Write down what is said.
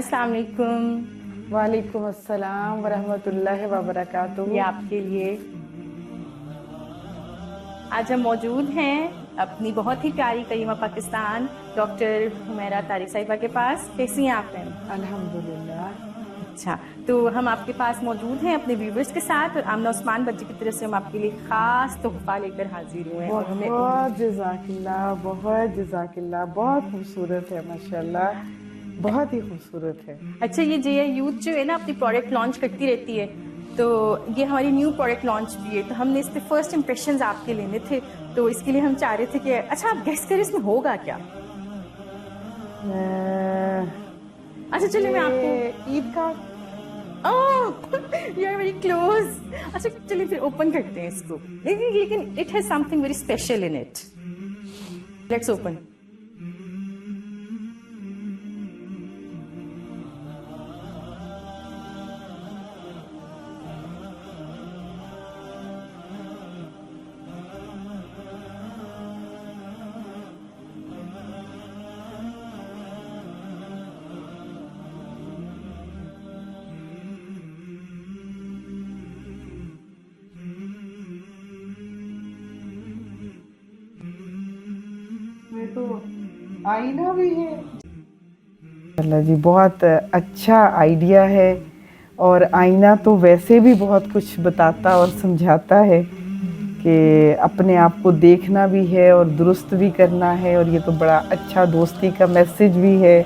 अस्सलाम वालेकुम। वालेकुम अस्सलाम वरहमतुल्लाहि वबरकातुहू। ये आपके लिए। आज हम मौजूद हैं अपनी बहुत ही प्यारी करीमा पाकिस्तान डॉक्टर हुमैरा तारिक साहिबा के पास। कैसी हैं आप मैम? अल्हम्दुलिल्लाह। अच्छा, तो हम आपके पास मौजूद हैं अपने व्यूवर्स के साथ, और आमना उस्मान बच्ची की तरफ से हम आपके लिए ख़ास तोहफा लेकर हाजिर हुए हैं। और हमें बहुत जज़ाकिल्लाह, बहुत जज़ाकिल्लाह, बहुत खूबसूरत है माशाल्लाह, बहुत ही खूबसूरत है। अच्छा, ये जे यूथ जो है ना अपनी प्रोडक्ट लॉन्च करती रहती है, तो ये हमारी न्यू प्रोडक्ट लॉन्च भी है, तो हमने इस पे फर्स्ट इंप्रेशंस आपके लेने थे, तो इसके लिए हम चाह रहे थे कि अच्छा आप गेस करें इसमें होगा क्या। अच्छा चलिए मैं आपको ईद का यू आर वेरी क्लोज। अच्छा चलिए फिर ओपन करते हैं इसको, लेकिन it has something very special in it. Let's open. तो आईना भी है। अल्लाह जी, बहुत अच्छा आइडिया है, और आईना तो वैसे भी बहुत कुछ बताता और समझाता है कि अपने आप को देखना भी है और दुरुस्त भी करना है, और ये तो बड़ा अच्छा दोस्ती का मैसेज भी है।